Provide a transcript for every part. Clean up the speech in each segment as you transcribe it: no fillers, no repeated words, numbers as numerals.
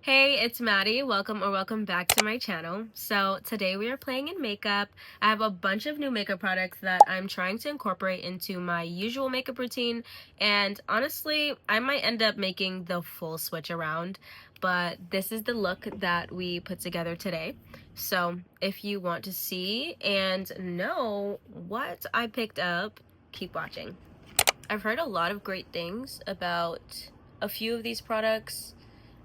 Hey, it's Maddie. Welcome back to my channel. So today we are playing in makeup. I have a bunch of new makeup products that I'm trying to incorporate into my usual makeup routine, and honestly, I might end up making the full switch around, but this is the look that we put together today. So if you want to see and know what I picked up, keep watching. I've heard a lot of great things about a few of these products.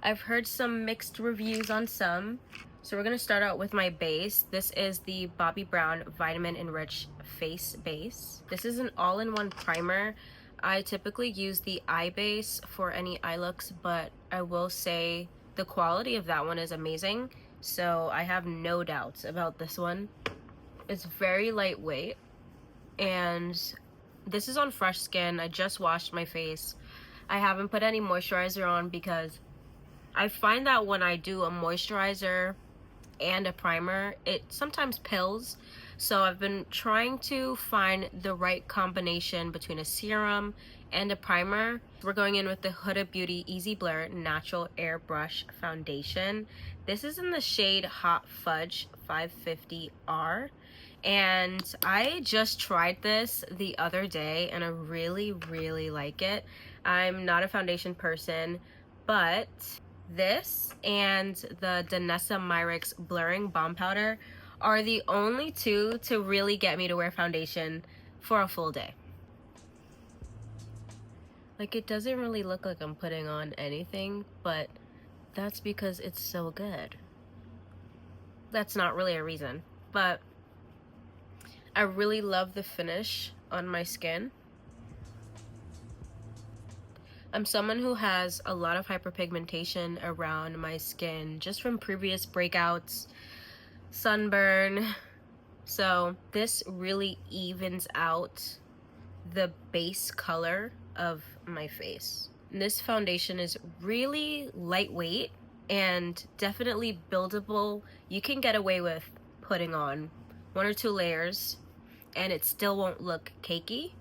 I've heard some mixed reviews on some. So we're going to start out with my base. This is the Bobbi Brown Vitamin Enriched Face Base. This is an all-in-one primer. I typically use the eye base for any eye looks, but I will say the quality of that one is amazing. So I have no doubts about this one. It's very lightweight, and this is on fresh skin. I just washed my face. I haven't put any moisturizer on because I find that when I do a moisturizer and a primer, it sometimes pills. So I've been trying to find the right combination between a serum and a primer. We're going in with the Huda Beauty Easy Blur Natural Airbrush Foundation. This is in the shade Hot Fudge 550R. And I just tried this the other day and I really like it. I'm not a foundation person, but this and the Danessa Myricks Blurring Balm Powder are the only two to really get me to wear foundation for a full day. Like, it doesn't really look like I'm putting on anything, but that's because it's so good. That's not really a reason, but I really love the finish on my skin. I'm someone who has a lot of hyperpigmentation around my skin just from previous breakouts, sunburn. So this really evens out the base color of my face. And this foundation is really lightweight and definitely buildable. You can get away with putting on 1 or 2 layers and it still won't look cakey.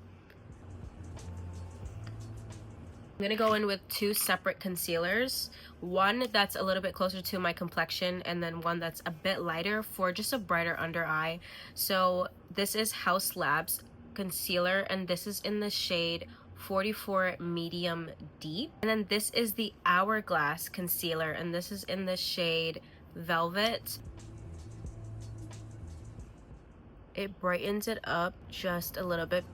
I'm gonna go in with 2 separate concealers, one that's a little bit closer to my complexion and then one that's a bit lighter for just a brighter under eye. So this is Haus Labs concealer and this is in the shade 44 Medium Deep. And then this is the Hourglass concealer and this is in the shade Velvet. It brightens it up just a little bit.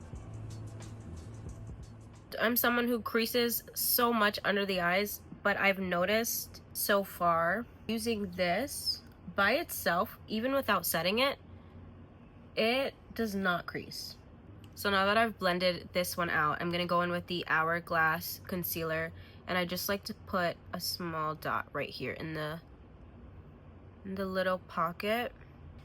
I'm someone who creases so much under the eyes, but I've noticed so far using this by itself, even without setting it, it does not crease. So now that I've blended this one out, I'm gonna go in with the Hourglass concealer, and I just like to put a small dot right here in the little pocket,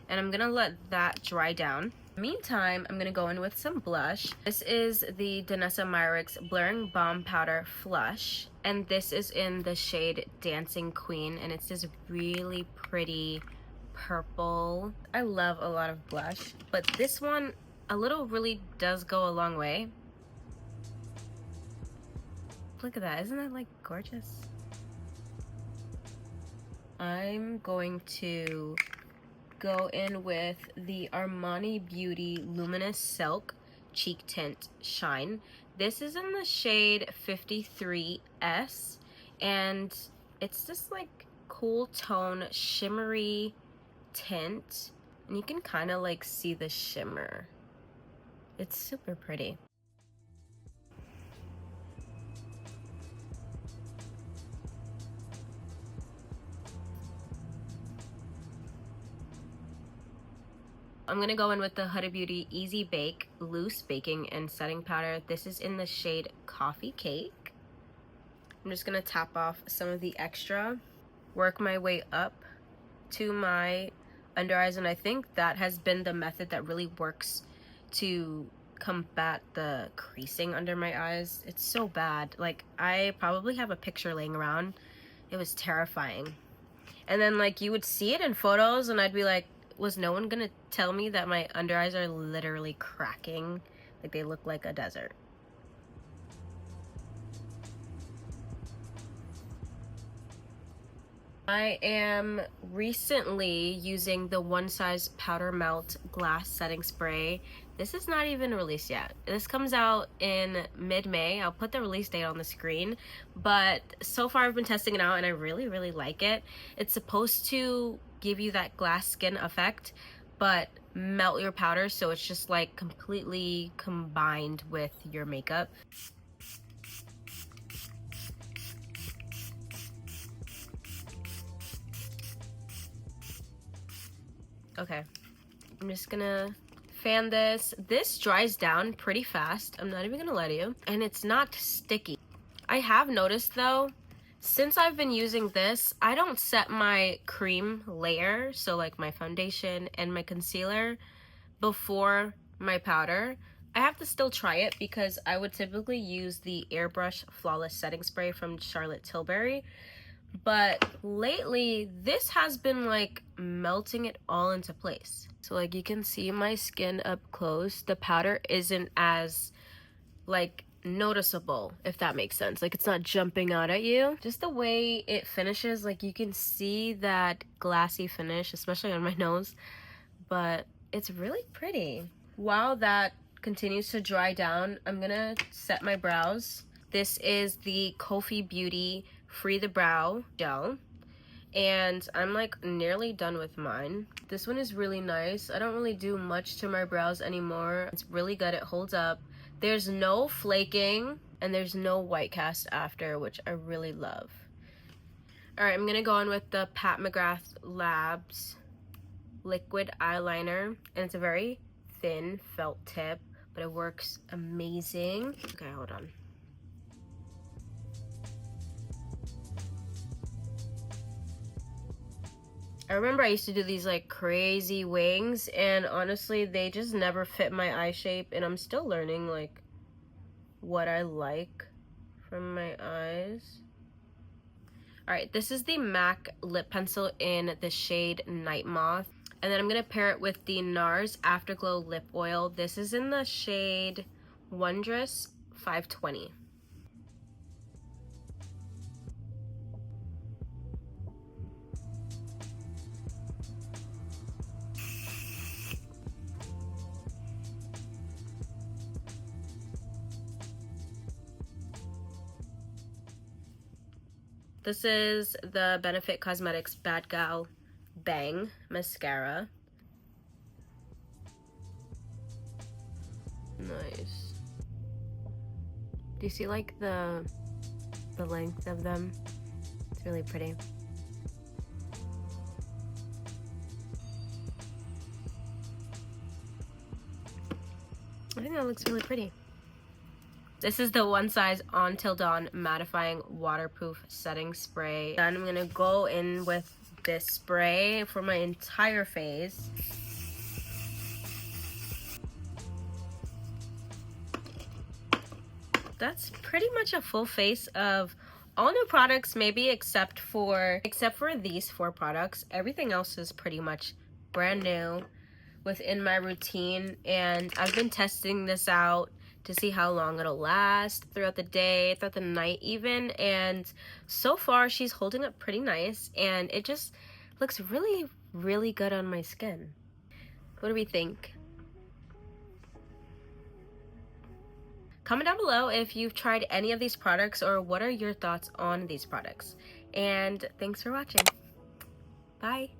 and I'm gonna let that dry down. Meantime, I'm gonna go in with some blush. This is the Danessa Myricks Blurring Balm Powder Flush, and this is in the shade Dancing Queen, and it's this really pretty purple. I love a lot of blush, but this one, a little really does go a long way. Look at that, isn't that like gorgeous? I'm going to go in with the Armani Beauty Luminous Silk Cheek Tint Shine. This is in the shade 53S, and it's this like cool tone shimmery tint, and you can kind of like see the shimmer. It's super pretty. I'm gonna go in with the Huda Beauty Easy Bake Loose Baking and Setting Powder. This is in the shade Coffee Cake. I'm just gonna tap off some of the extra, work my way up to my under eyes, and I think that has been the method that really works to combat the creasing under my eyes. It's so bad. Like, I probably have a picture laying around. It was terrifying. And then like you would see it in photos and I'd be like, was no one gonna tell me that my under eyes are literally cracking? Like, they look like a desert. I am recently using the One Size Powder Melt Glass Setting Spray. This is not even released yet. This comes out in mid-May. I'll put the release date on the screen, but so far I've been testing it out and I really, really like it. It's supposed to give you that glass skin effect, but melt your powder so it's just like completely combined with your makeup. Okay, I'm just gonna fan this. This dries down pretty fast, I'm not even gonna lie to you, and it's not sticky. I have noticed though, since I've been using this, I don't set my cream layer, so like my foundation and my concealer, before my powder. I have to still try it because I would typically use the Airbrush Flawless Setting Spray from Charlotte Tilbury. But lately, this has been like melting it all into place. So like you can see my skin up close. The powder isn't as like noticeable, if that makes sense. Like it's not jumping out at you. Just the way it finishes, like you can see that glassy finish, especially on my nose. But it's really pretty. While that continues to dry down, I'm gonna set my brows. This is the Kofi Beauty Free the Brow gel, and I'm like nearly done with mine. This one is really nice. I don't really do much to my brows anymore. It's really good. It holds up. There's no flaking and there's no white cast after, which I really love. All right, I'm gonna go on with the Pat McGrath Labs liquid eyeliner, and it's a very thin felt tip, but it works amazing. Okay, hold on. I remember I used to do these like crazy wings, and honestly they just never fit my eye shape, and I'm still learning like what I like from my eyes. Alright, this is the MAC lip pencil in the shade Night Moth, and then I'm gonna pair it with the NARS Afterglow lip oil. This is in the shade Wondrous 520. This is the Benefit Cosmetics Bad Gal Bang Mascara. Nice. Do you see like the length of them? It's really pretty. I think that looks really pretty. This is the One Size Until Dawn Mattifying Waterproof Setting Spray. Then I'm gonna go in with this spray for my entire face. That's pretty much a full face of all new products, maybe except for these 4 products. Everything else is pretty much brand new within my routine, and I've been testing this out to see how long it'll last throughout the day, throughout the night even, and so far she's holding up pretty nice, and it just looks really, really good on my skin. What do we think? Comment down below if you've tried any of these products or what are your thoughts on these products. And thanks for watching. Bye.